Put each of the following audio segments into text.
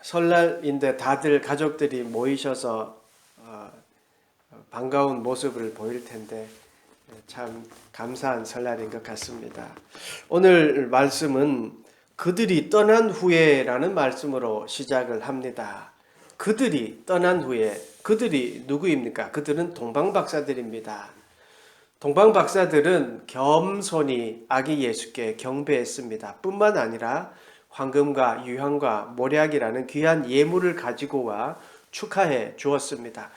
설날인데 다들 가족들이 모이셔서 반가운 모습을 보일 텐데 참 감사한 설날인 것 같습니다. 오늘 말씀은 그들이 떠난 후에라는 말씀으로 시작을 합니다. 그들이 떠난 후에, 그들이 누구입니까? 그들은 동방박사들입니다. 동방박사들은 겸손히 아기 예수께 경배했습니다. 뿐만 아니라 황금과 유향과 모략이라는 귀한 예물을 가지고 와 축하해 주었습니다.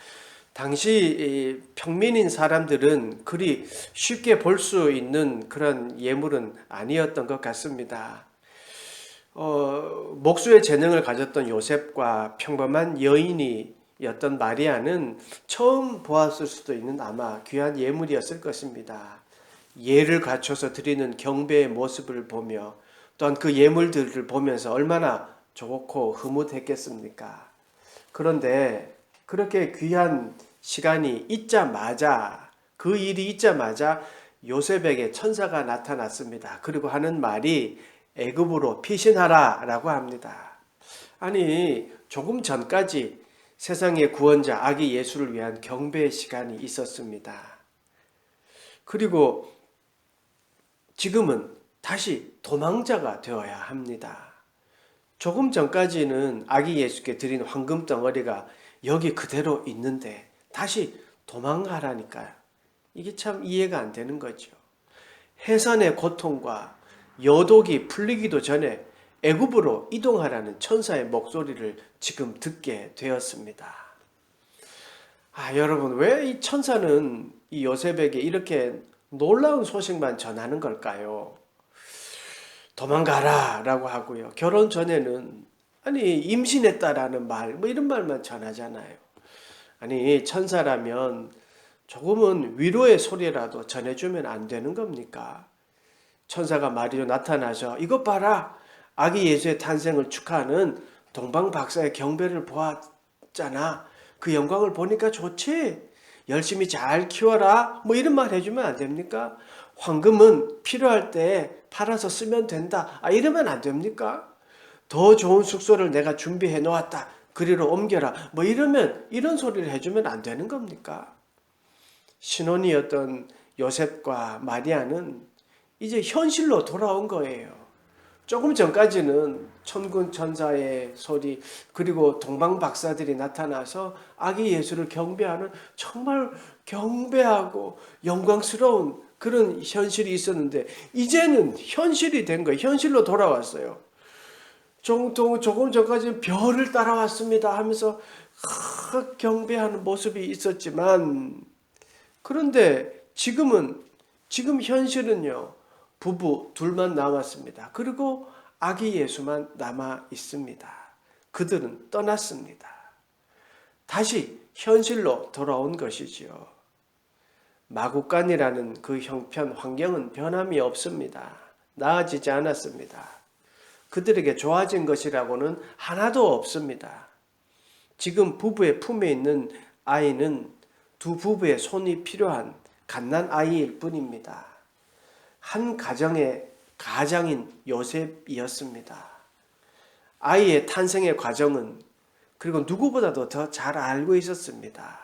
당시 평민인 사람들은 그리 쉽게 볼 수 있는 그런 예물은 아니었던 것 같습니다. 목수의 재능을 가졌던 요셉과 평범한 여인이었던 마리아는 처음 보았을 수도 있는 아마 귀한 예물이었을 것입니다. 예를 갖춰서 드리는 경배의 모습을 보며 또한 그 예물들을 보면서 얼마나 좋고 흐뭇했겠습니까? 그런데 그렇게 귀한 시간이 있자마자, 그 일이 있자마자 요셉에게 천사가 나타났습니다. 그리고 하는 말이 애굽으로 피신하라 라고 합니다. 아니, 조금 전까지 세상의 구원자 아기 예수를 위한 경배의 시간이 있었습니다. 그리고 지금은 다시 도망자가 되어야 합니다. 조금 전까지는 아기 예수께 드린 황금 덩어리가 여기 그대로 있는데 다시 도망가라니까요. 이게 참 이해가 안 되는 거죠. 해산의 고통과 여독이 풀리기도 전에 애굽으로 이동하라는 천사의 목소리를 지금 듣게 되었습니다. 여러분, 왜 이 천사는 이 요셉에게 이렇게 놀라운 소식만 전하는 걸까요? 도망가라 라고 하고요. 결혼 전에는 임신했다라는 말, 이런 말만 전하잖아요. 천사라면 조금은 위로의 소리라도 전해주면 안 되는 겁니까? 천사가 마리오 나타나서 이것 봐라, 아기 예수의 탄생을 축하하는 동방박사의 경배를 보았잖아. 그 영광을 보니까 좋지? 열심히 잘 키워라. 이런 말 해주면 안 됩니까? 황금은 필요할 때 팔아서 쓰면 된다. 이러면 안 됩니까? 더 좋은 숙소를 내가 준비해 놓았다. 그리로 옮겨라. 이런 소리를 해주면 안 되는 겁니까? 신혼이었던 요셉과 마리아는 이제 현실로 돌아온 거예요. 조금 전까지는 천군 천사의 소리, 그리고 동방 박사들이 나타나서 아기 예수를 경배하는 정말 경배하고 영광스러운 그런 현실이 있었는데, 이제는 현실이 된 거예요. 현실로 돌아왔어요. 조금 전까지는 별을 따라왔습니다 하면서 경배하는 모습이 있었지만, 그런데 지금 현실은요, 부부 둘만 남았습니다. 그리고 아기 예수만 남아 있습니다. 그들은 떠났습니다. 다시 현실로 돌아온 것이지요. 마구간이라는 그 형편, 환경은 변함이 없습니다. 나아지지 않았습니다. 그들에게 좋아진 것이라고는 하나도 없습니다. 지금 부부의 품에 있는 아이는 두 부부의 손이 필요한 갓난 아이일 뿐입니다. 한 가정의 가장인 요셉이었습니다. 아이의 탄생의 과정은 그리고 누구보다도 더 잘 알고 있었습니다.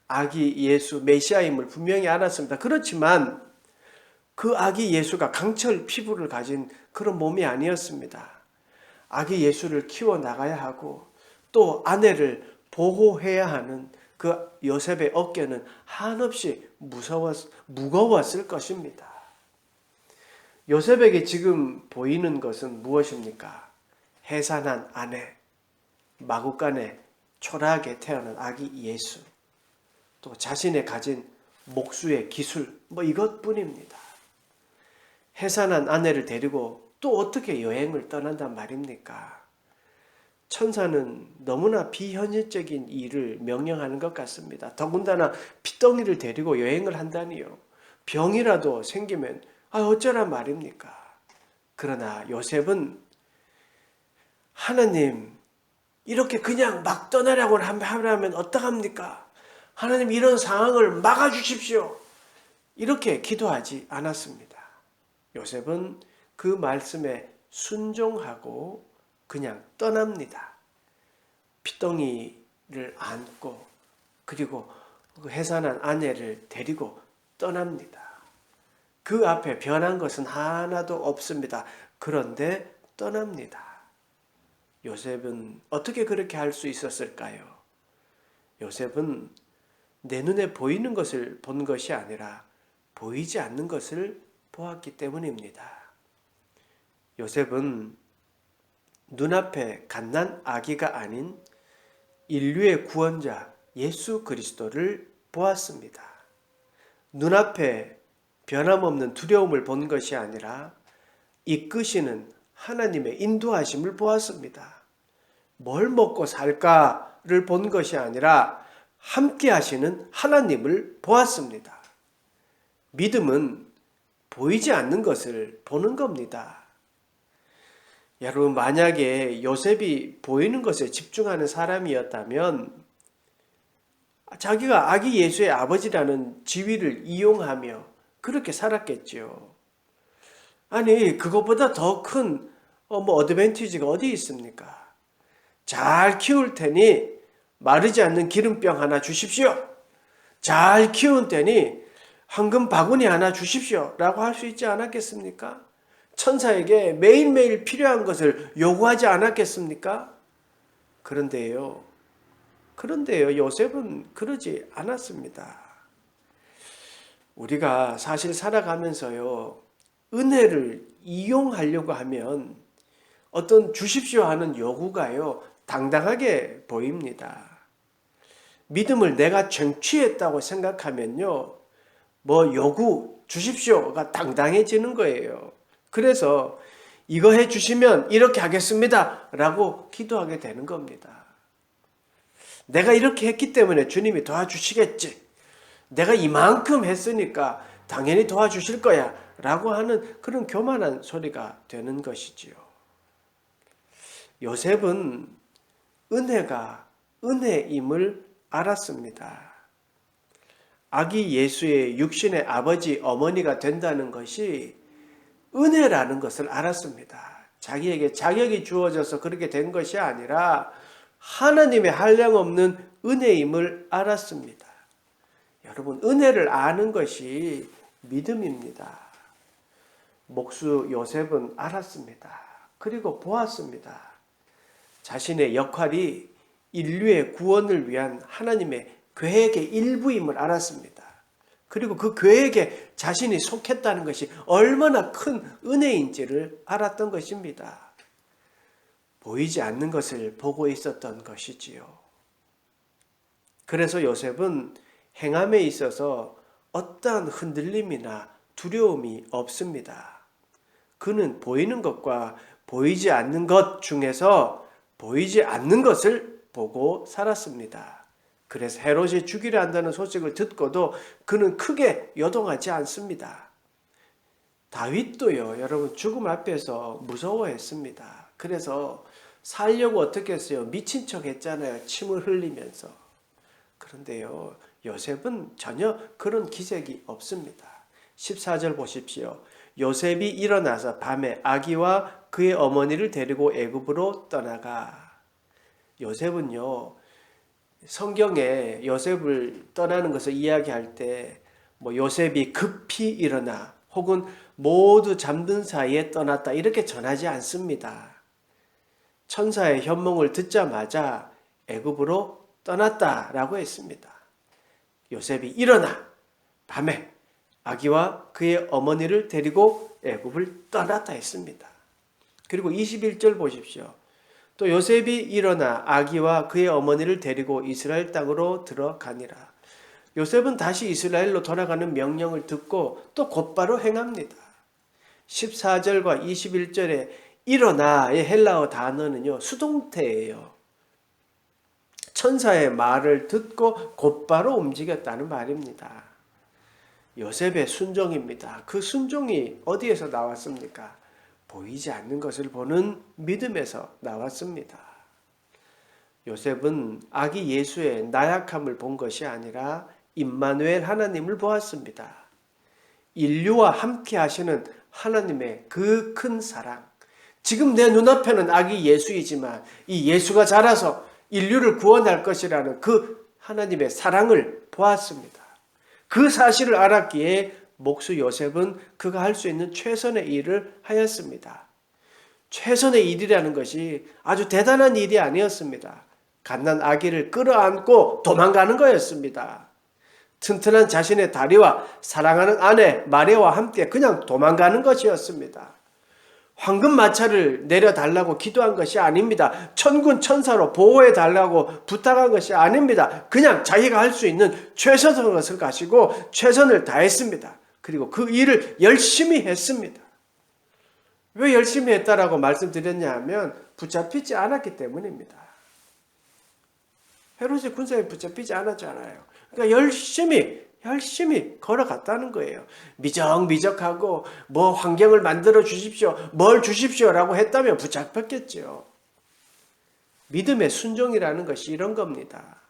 아기 예수 메시아임을 분명히 알았습니다. 그렇지만 그 아기 예수가 강철 피부를 가진 그런 몸이 아니었습니다. 아기 예수를 키워나가야 하고 또 아내를 보호해야 하는 그 요셉의 어깨는 한없이 무거웠을 것입니다. 요셉에게 지금 보이는 것은 무엇입니까? 해산한 아내, 마구간에 초라하게 태어난 아기 예수, 또 자신의 가진 목수의 기술, 이것뿐입니다. 해산한 아내를 데리고 또 어떻게 여행을 떠난단 말입니까? 천사는 너무나 비현실적인 일을 명령하는 것 같습니다. 더군다나 핏덩이를 데리고 여행을 한다니요. 병이라도 생기면 어쩌란 말입니까? 그러나 요셉은 하나님, 이렇게 그냥 막 떠나라고 하면 어떡합니까? 하나님, 이런 상황을 막아주십시오. 이렇게 기도하지 않았습니다. 요셉은 그 말씀에 순종하고 그냥 떠납니다. 피덩이를 안고 그리고 그 해산한 아내를 데리고 떠납니다. 그 앞에 변한 것은 하나도 없습니다. 그런데 떠납니다. 요셉은 어떻게 그렇게 할 수 있었을까요? 요셉은 내 눈에 보이는 것을 본 것이 아니라 보이지 않는 것을 보았기 때문입니다. 요셉은 눈앞에 갓난 아기가 아닌 인류의 구원자 예수 그리스도를 보았습니다. 눈앞에 변함없는 두려움을 본 것이 아니라 이끄시는 하나님의 인도하심을 보았습니다. 뭘 먹고 살까를 본 것이 아니라 함께 하시는 하나님을 보았습니다. 믿음은 보이지 않는 것을 보는 겁니다. 여러분, 만약에 요셉이 보이는 것에 집중하는 사람이었다면 자기가 아기 예수의 아버지라는 지위를 이용하며 그렇게 살았겠지요. 아니, 그것보다 더 큰 어드밴티지가 어디 있습니까? 잘 키울 테니 마르지 않는 기름병 하나 주십시오. 잘 키운 테니 황금 바구니 하나 주십시오. 라고 할 수 있지 않았겠습니까? 천사에게 매일매일 필요한 것을 요구하지 않았겠습니까? 그런데요, 요셉은 그러지 않았습니다. 우리가 사실 살아가면서요, 은혜를 이용하려고 하면 어떤 주십시오 하는 요구가요, 당당하게 보입니다. 믿음을 내가 쟁취했다고 생각하면요, 요구 주십시오가 당당해지는 거예요. 그래서 이거 해주시면 이렇게 하겠습니다 라고 기도하게 되는 겁니다. 내가 이렇게 했기 때문에 주님이 도와주시겠지. 내가 이만큼 했으니까 당연히 도와주실 거야 라고 하는 그런 교만한 소리가 되는 것이지요. 요셉은 은혜가 은혜임을 알았습니다. 아기 예수의 육신의 아버지 어머니가 된다는 것이 은혜라는 것을 알았습니다. 자기에게 자격이 주어져서 그렇게 된 것이 아니라 하나님의 한량없는 은혜임을 알았습니다. 여러분, 은혜를 아는 것이 믿음입니다. 목수 요셉은 알았습니다. 그리고 보았습니다. 자신의 역할이 인류의 구원을 위한 하나님의 계획의 일부임을 알았습니다. 그리고 그 계획에 자신이 속했다는 것이 얼마나 큰 은혜인지를 알았던 것입니다. 보이지 않는 것을 보고 있었던 것이지요. 그래서 요셉은 행함에 있어서 어떠한 흔들림이나 두려움이 없습니다. 그는 보이는 것과 보이지 않는 것 중에서 보이지 않는 것을 보고 살았습니다. 그래서 헤롯이 죽이려 한다는 소식을 듣고도 그는 크게 요동하지 않습니다. 다윗도요, 여러분, 죽음 앞에서 무서워했습니다. 그래서 살려고 어떻게 했어요? 미친 척 했잖아요. 침을 흘리면서. 그런데요, 요셉은 전혀 그런 기색이 없습니다. 14절 보십시오. 요셉이 일어나서 밤에 아기와 그의 어머니를 데리고 애굽으로 떠나가. 요셉은요, 성경에 요셉을 떠나는 것을 이야기할 때 요셉이 급히 일어나 혹은 모두 잠든 사이에 떠났다 이렇게 전하지 않습니다. 천사의 현몽을 듣자마자 애굽으로 떠났다라고 했습니다. 요셉이 일어나 밤에 아기와 그의 어머니를 데리고 애굽을 떠났다 했습니다. 그리고 21절 보십시오. 또 요셉이 일어나 아기와 그의 어머니를 데리고 이스라엘 땅으로 들어가니라. 요셉은 다시 이스라엘로 돌아가는 명령을 듣고 또 곧바로 행합니다. 14절과 21절에 일어나의 헬라어 단어는요, 수동태예요. 천사의 말을 듣고 곧바로 움직였다는 말입니다. 요셉의 순종입니다. 그 순종이 어디에서 나왔습니까? 보이지 않는 것을 보는 믿음에서 나왔습니다. 요셉은 아기 예수의 나약함을 본 것이 아니라 임마누엘 하나님을 보았습니다. 인류와 함께 하시는 하나님의 그 큰 사랑. 지금 내 눈앞에는 아기 예수이지만 이 예수가 자라서 인류를 구원할 것이라는 그 하나님의 사랑을 보았습니다. 그 사실을 알았기에 목수 요셉은 그가 할 수 있는 최선의 일을 하였습니다. 최선의 일이라는 것이 아주 대단한 일이 아니었습니다. 갓난 아기를 끌어안고 도망가는 거였습니다. 튼튼한 자신의 다리와 사랑하는 아내 마리아와 함께 그냥 도망가는 것이었습니다. 황금 마차를 내려달라고 기도한 것이 아닙니다. 천군 천사로 보호해달라고 부탁한 것이 아닙니다. 그냥 자기가 할 수 있는 최선의 것을 가지고 최선을 다했습니다. 그리고 그 일을 열심히 했습니다. 왜 열심히 했다라고 말씀드렸냐 하면 붙잡히지 않았기 때문입니다. 헤롯의 군사에 붙잡히지 않았잖아요. 그러니까 열심히 걸어갔다는 거예요. 미적미적하고 뭐 환경을 만들어 주십시오. 뭘 주십시오라고 했다면 붙잡혔겠죠. 믿음의 순종이라는 것이 이런 겁니다.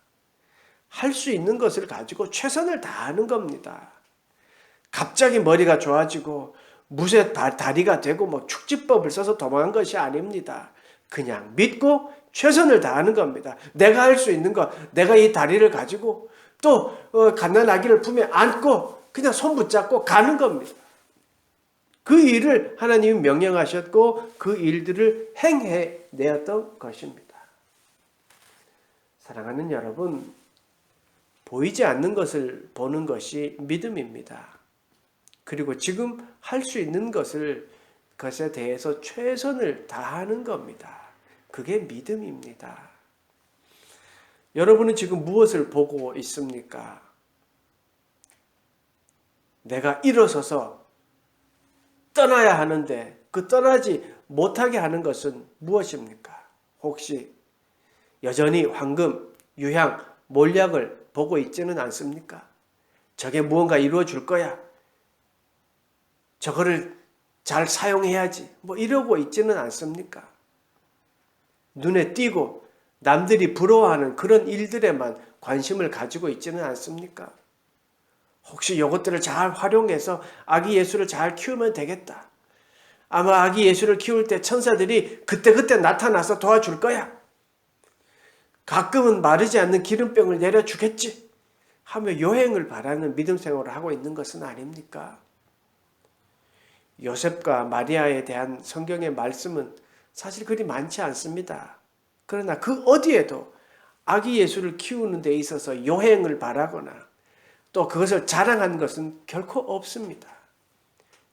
할 수 있는 것을 가지고 최선을 다하는 겁니다. 갑자기 머리가 좋아지고 무쇠 다리가 되고 뭐 축지법을 써서 도망한 것이 아닙니다. 그냥 믿고 최선을 다하는 겁니다. 내가 할 수 있는 것, 내가 이 다리를 가지고 또 갓난 아기를 품에 안고 그냥 손 붙잡고 가는 겁니다. 그 일을 하나님이 명령하셨고 그 일들을 행해내었던 것입니다. 사랑하는 여러분, 보이지 않는 것을 보는 것이 믿음입니다. 그리고 지금 할 수 있는 것에 대해서 최선을 다하는 겁니다. 그게 믿음입니다. 여러분은 지금 무엇을 보고 있습니까? 내가 일어서서 떠나야 하는데 그 떠나지 못하게 하는 것은 무엇입니까? 혹시 여전히 황금, 유향, 몰약을 보고 있지는 않습니까? 저게 무언가 이루어 줄 거야. 저거를 잘 사용해야지. 뭐 이러고 있지는 않습니까? 눈에 띄고 남들이 부러워하는 그런 일들에만 관심을 가지고 있지는 않습니까? 혹시 이것들을 잘 활용해서 아기 예수를 잘 키우면 되겠다. 아마 아기 예수를 키울 때 천사들이 그때그때 나타나서 도와줄 거야. 가끔은 마르지 않는 기름병을 내려주겠지. 하며 요행을 바라는 믿음 생활을 하고 있는 것은 아닙니까? 요셉과 마리아에 대한 성경의 말씀은 사실 그리 많지 않습니다. 그러나 그 어디에도 아기 예수를 키우는 데 있어서 요행을 바라거나 또 그것을 자랑한 것은 결코 없습니다.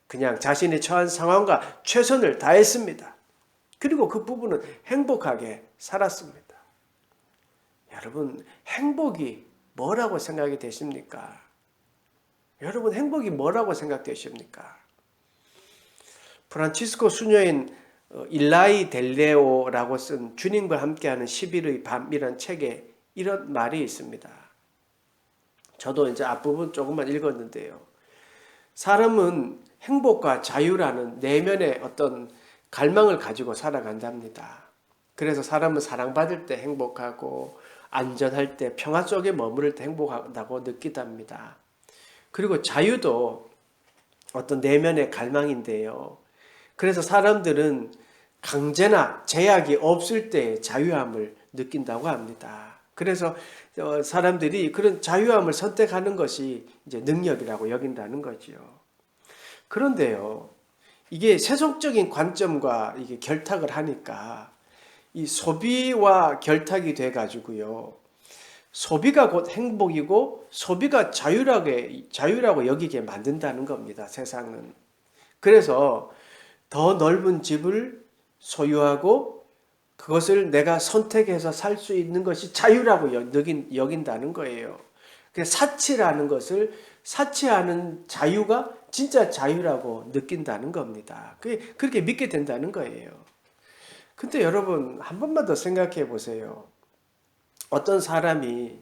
그냥 자신이 처한 상황과 최선을 다했습니다. 그리고 그 부부는 행복하게 살았습니다. 여러분, 행복이 뭐라고 생각이 되십니까? 여러분, 행복이 뭐라고 생각되십니까? 프란치스코 수녀인 일라이 델레오라고 쓴 주님과 함께하는 10일의 밤이란 책에 이런 말이 있습니다. 저도 이제 앞부분 조금만 읽었는데요. 사람은 행복과 자유라는 내면의 어떤 갈망을 가지고 살아간답니다. 그래서 사람은 사랑받을 때 행복하고 안전할 때 평화 속에 머무를 때 행복하다고 느끼답니다. 그리고 자유도 어떤 내면의 갈망인데요. 그래서 사람들은 강제나 제약이 없을 때 자유함을 느낀다고 합니다. 그래서 사람들이 그런 자유함을 선택하는 것이 이제 능력이라고 여긴다는 거지요. 그런데요, 이게 세속적인 관점과 이게 결탁을 하니까 이 소비와 결탁이 돼 가지고요. 소비가 곧 행복이고 소비가 자유라고 여기게 만든다는 겁니다. 세상은. 그래서 더 넓은 집을 소유하고 그것을 내가 선택해서 살 수 있는 것이 자유라고 여긴다는 거예요. 사치라는 것을 사치하는 자유가 진짜 자유라고 느낀다는 겁니다. 그렇게 믿게 된다는 거예요. 근데 여러분, 한 번만 더 생각해 보세요. 어떤 사람이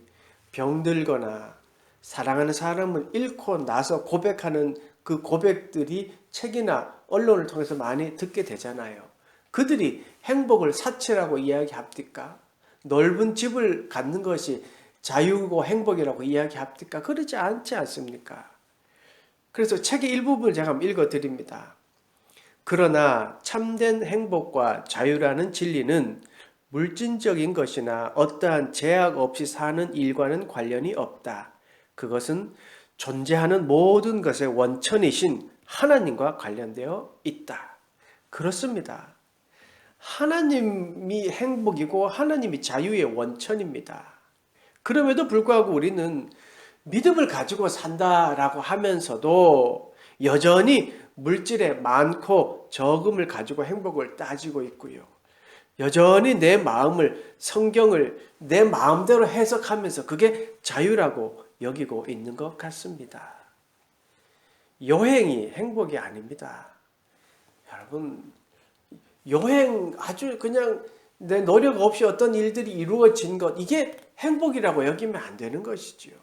병들거나 사랑하는 사람을 잃고 나서 고백하는 그 고백들이 책이나 언론을 통해서 많이 듣게 되잖아요. 그들이 행복을 사치라고 이야기합니까? 넓은 집을 갖는 것이 자유고 행복이라고 이야기합니까? 그러지 않지 않습니까? 그래서 책의 일부분을 제가 한번 읽어드립니다. 그러나 참된 행복과 자유라는 진리는 물질적인 것이나 어떠한 제약 없이 사는 일과는 관련이 없다. 그것은 존재하는 모든 것의 원천이신 하나님과 관련되어 있다. 그렇습니다. 하나님이 행복이고 하나님이 자유의 원천입니다. 그럼에도 불구하고 우리는 믿음을 가지고 산다라고 하면서도 여전히 물질의 많고 적음을 가지고 행복을 따지고 있고요. 여전히 내 마음을, 성경을 내 마음대로 해석하면서 그게 자유라고 여기고 있는 것 같습니다. 여행이 행복이 아닙니다. 여러분, 여행 아주 그냥 내 노력 없이 어떤 일들이 이루어진 것, 이게 행복이라고 여기면 안 되는 것이지요.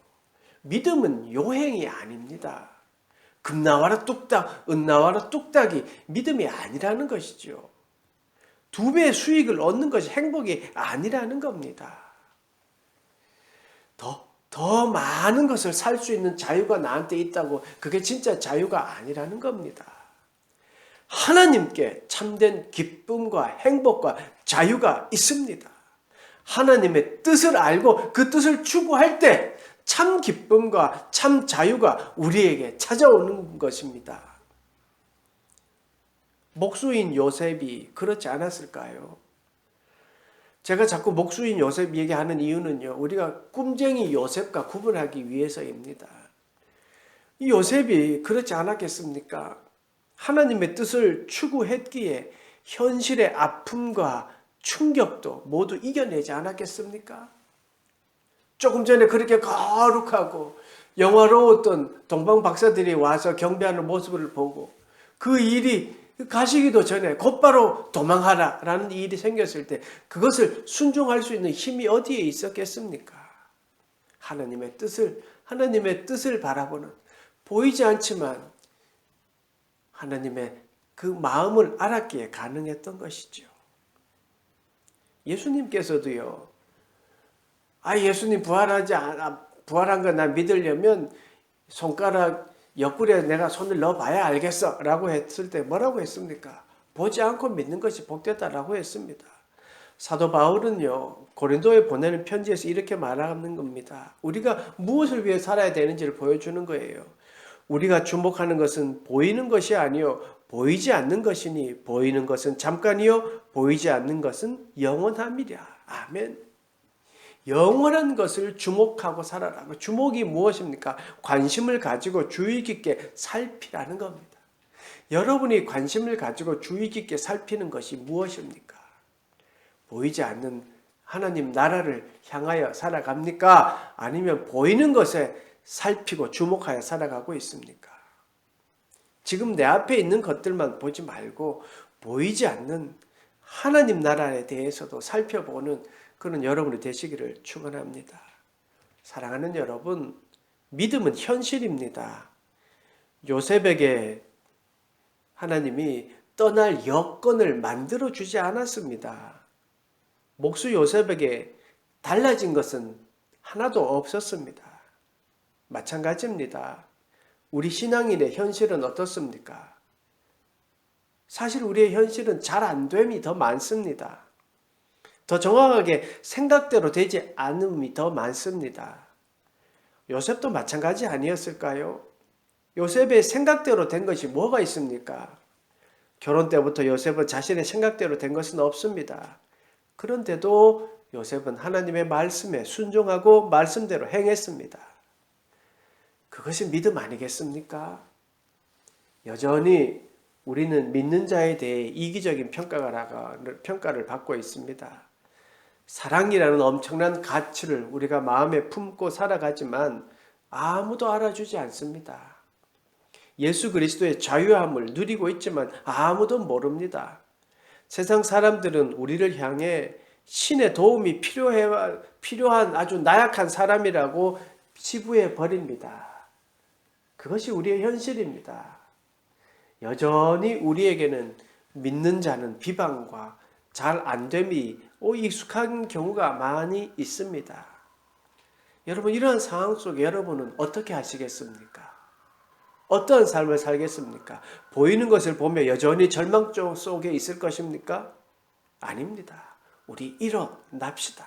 믿음은 여행이 아닙니다. 금 나와라 뚝딱, 은 나와라 뚝딱이 믿음이 아니라는 것이지요. 2배의 수익을 얻는 것이 행복이 아니라는 겁니다. 더 많은 것을 살 수 있는 자유가 나한테 있다고 그게 진짜 자유가 아니라는 겁니다. 하나님께 참된 기쁨과 행복과 자유가 있습니다. 하나님의 뜻을 알고 그 뜻을 추구할 때 참 기쁨과 참 자유가 우리에게 찾아오는 것입니다. 목수인 요셉이 그렇지 않았을까요? 제가 자꾸 목수인 요셉 얘기하는 이유는요, 우리가 꿈쟁이 요셉과 구분하기 위해서입니다. 이 요셉이 그렇지 않았겠습니까? 하나님의 뜻을 추구했기에 현실의 아픔과 충격도 모두 이겨내지 않았겠습니까? 조금 전에 그렇게 거룩하고 영화로웠던 동방 박사들이 와서 경배하는 모습을 보고 그 일이 가시기도 전에 곧바로 도망하라 라는 일이 생겼을 때 그것을 순종할 수 있는 힘이 어디에 있었겠습니까? 하나님의 뜻을 바라보는, 보이지 않지만 하나님의 그 마음을 알았기에 가능했던 것이죠. 예수님께서도요, 예수님 부활한 거 나 믿으려면 손가락 옆구리에 내가 손을 넣어봐야 알겠어 라고 했을 때 뭐라고 했습니까? 보지 않고 믿는 것이 복되다라고 했습니다. 사도 바울은요, 고린도에 보내는 편지에서 이렇게 말하는 겁니다. 우리가 무엇을 위해 살아야 되는지를 보여주는 거예요. 우리가 주목하는 것은 보이는 것이 아니요 보이지 않는 것이니 보이는 것은 잠깐이요 보이지 않는 것은 영원함이랴. 아멘. 영원한 것을 주목하고 살아라. 주목이 무엇입니까? 관심을 가지고 주의 깊게 살피라는 겁니다. 여러분이 관심을 가지고 주의 깊게 살피는 것이 무엇입니까? 보이지 않는 하나님 나라를 향하여 살아갑니까? 아니면 보이는 것에 살피고 주목하여 살아가고 있습니까? 지금 내 앞에 있는 것들만 보지 말고 보이지 않는 하나님 나라에 대해서도 살펴보는 그런 여러분이 되시기를 축원합니다. 사랑하는 여러분, 믿음은 현실입니다. 요셉에게 하나님이 떠날 여건을 만들어 주지 않았습니다. 목수 요셉에게 달라진 것은 하나도 없었습니다. 마찬가지입니다. 우리 신앙인의 현실은 어떻습니까? 사실 우리의 현실은 잘 안 됨이 더 많습니다. 더 정확하게 생각대로 되지 않음이 더 많습니다. 요셉도 마찬가지 아니었을까요? 요셉의 생각대로 된 것이 뭐가 있습니까? 결혼 때부터 요셉은 자신의 생각대로 된 것은 없습니다. 그런데도 요셉은 하나님의 말씀에 순종하고 말씀대로 행했습니다. 그것이 믿음 아니겠습니까? 여전히 우리는 믿는 자에 대해 이기적인 평가를 받고 있습니다. 사랑이라는 엄청난 가치를 우리가 마음에 품고 살아가지만 아무도 알아주지 않습니다. 예수 그리스도의 자유함을 누리고 있지만 아무도 모릅니다. 세상 사람들은 우리를 향해 신의 도움이 필요한 아주 나약한 사람이라고 치부해 버립니다. 그것이 우리의 현실입니다. 여전히 우리에게는 믿는 자는 비방과 잘 안됨이 익숙한 경우가 많이 있습니다. 여러분, 이러한 상황 속에 여러분은 어떻게 하시겠습니까? 어떤 삶을 살겠습니까? 보이는 것을 보며 여전히 절망 속에 있을 것입니까? 아닙니다. 우리 일어납시다.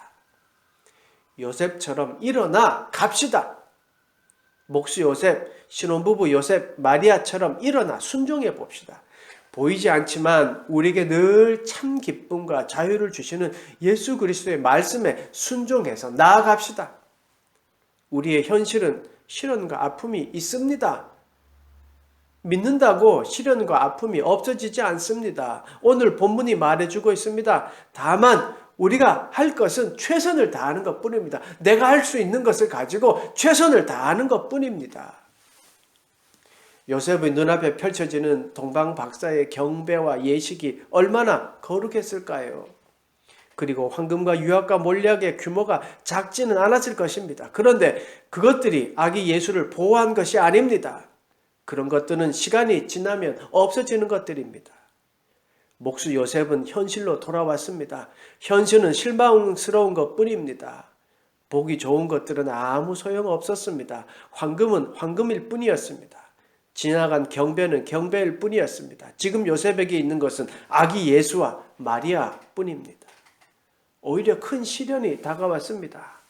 요셉처럼 일어나 갑시다. 목수 요셉, 신혼부부 요셉, 마리아처럼 일어나 순종해 봅시다. 보이지 않지만 우리에게 늘 참 기쁨과 자유를 주시는 예수 그리스도의 말씀에 순종해서 나아갑시다. 우리의 현실은 시련과 아픔이 있습니다. 믿는다고 시련과 아픔이 없어지지 않습니다. 오늘 본문이 말해주고 있습니다. 다만 우리가 할 것은 최선을 다하는 것뿐입니다. 내가 할 수 있는 것을 가지고 최선을 다하는 것뿐입니다. 요셉의 눈앞에 펼쳐지는 동방박사의 경배와 예식이 얼마나 거룩했을까요? 그리고 황금과 유학과 몰약의 규모가 작지는 않았을 것입니다. 그런데 그것들이 아기 예수를 보호한 것이 아닙니다. 그런 것들은 시간이 지나면 없어지는 것들입니다. 목수 요셉은 현실로 돌아왔습니다. 현실은 실망스러운 것뿐입니다. 보기 좋은 것들은 아무 소용없었습니다. 황금은 황금일 뿐이었습니다. 지나간 경배는 경배일 뿐이었습니다. 지금 요셉에게 있는 것은 아기 예수와 마리아 뿐입니다. 오히려 큰 시련이 다가왔습니다.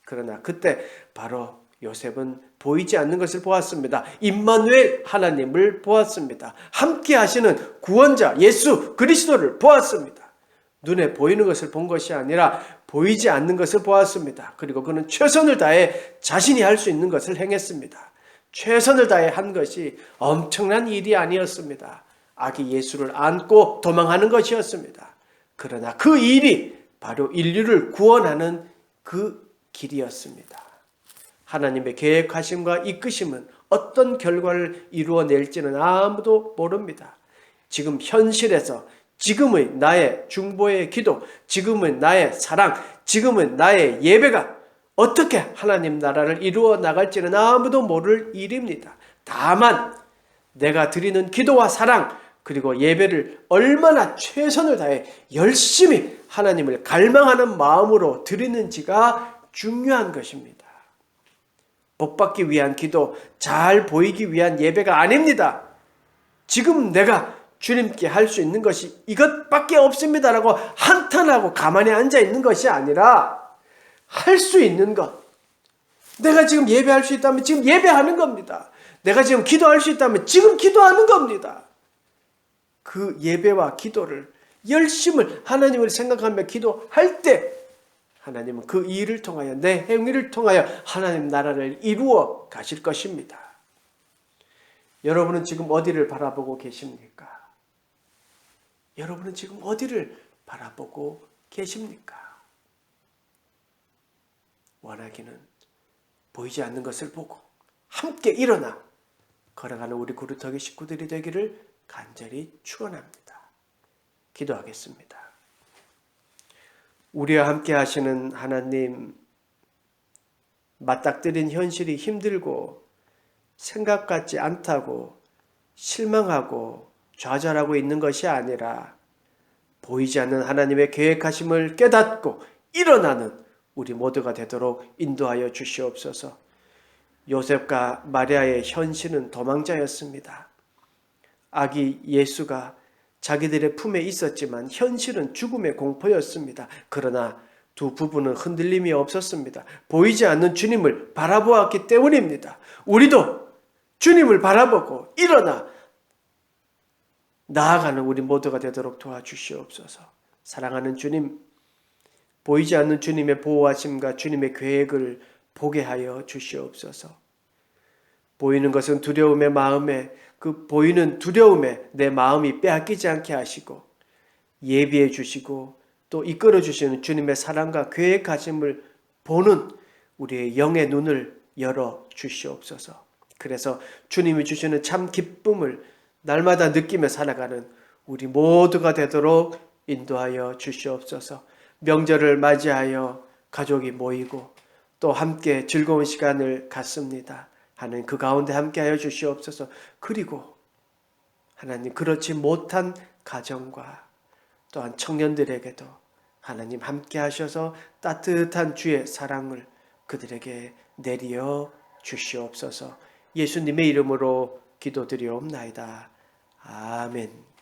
그러나 그때 바로 요셉은 보이지 않는 것을 보았습니다. 임마누엘 하나님을 보았습니다. 함께 하시는 구원자 예수 그리스도를 보았습니다. 눈에 보이는 것을 본 것이 아니라 보이지 않는 것을 보았습니다. 그리고 그는 최선을 다해 자신이 할 수 있는 것을 행했습니다. 최선을 다해 한 것이 엄청난 일이 아니었습니다. 아기 예수를 안고 도망하는 것이었습니다. 그러나 그 일이 바로 인류를 구원하는 그 길이었습니다. 하나님의 계획하심과 이끄심은 어떤 결과를 이루어낼지는 아무도 모릅니다. 지금 현실에서 지금의 나의 중보의 기도, 지금의 나의 사랑, 지금의 나의 예배가 어떻게 하나님 나라를 이루어 나갈지는 아무도 모를 일입니다. 다만 내가 드리는 기도와 사랑 그리고 예배를 얼마나 최선을 다해 열심히 하나님을 갈망하는 마음으로 드리는지가 중요한 것입니다. 복받기 위한 기도, 잘 보이기 위한 예배가 아닙니다. 지금 내가 주님께 할 수 있는 것이 이것밖에 없습니다라고 한탄하고 가만히 앉아 있는 것이 아니라 할 수 있는 것. 내가 지금 예배할 수 있다면 지금 예배하는 겁니다. 내가 지금 기도할 수 있다면 지금 기도하는 겁니다. 그 예배와 기도를 열심을 하나님을 생각하며 기도할 때 하나님은 그 일을 통하여 내 행위를 통하여 하나님 나라를 이루어 가실 것입니다. 여러분은 지금 어디를 바라보고 계십니까? 여러분은 지금 어디를 바라보고 계십니까? 원하기는 보이지 않는 것을 보고 함께 일어나 걸어가는 우리 구루터기 식구들이 되기를 간절히 축원합니다. 기도하겠습니다. 우리와 함께 하시는 하나님, 맞닥뜨린 현실이 힘들고 생각 같지 않다고 실망하고 좌절하고 있는 것이 아니라 보이지 않는 하나님의 계획하심을 깨닫고 일어나는 우리 모두가 되도록 인도하여 주시옵소서. 요셉과 마리아의 현실은 도망자였습니다. 아기 예수가 자기들의 품에 있었지만 현실은 죽음의 공포였습니다. 그러나 두 부부는 흔들림이 없었습니다. 보이지 않는 주님을 바라보았기 때문입니다. 우리도 주님을 바라보고 일어나 나아가는 우리 모두가 되도록 도와주시옵소서. 사랑하는 주님, 보이지 않는 주님의 보호하심과 주님의 계획을 보게 하여 주시옵소서. 보이는 것은 두려움의 마음에 그 보이는 두려움에 내 마음이 빼앗기지 않게 하시고 예비해 주시고 또 이끌어 주시는 주님의 사랑과 계획하심을 보는 우리의 영의 눈을 열어 주시옵소서. 그래서 주님이 주시는 참 기쁨을 날마다 느끼며 살아가는 우리 모두가 되도록 인도하여 주시옵소서. 명절을 맞이하여 가족이 모이고 또 함께 즐거운 시간을 갖습니다. 하나님 그 가운데 함께하여 주시옵소서. 그리고 하나님 그렇지 못한 가정과 또한 청년들에게도 하나님 함께하셔서 따뜻한 주의 사랑을 그들에게 내리어 주시옵소서. 예수님의 이름으로 기도드리옵나이다. 아멘.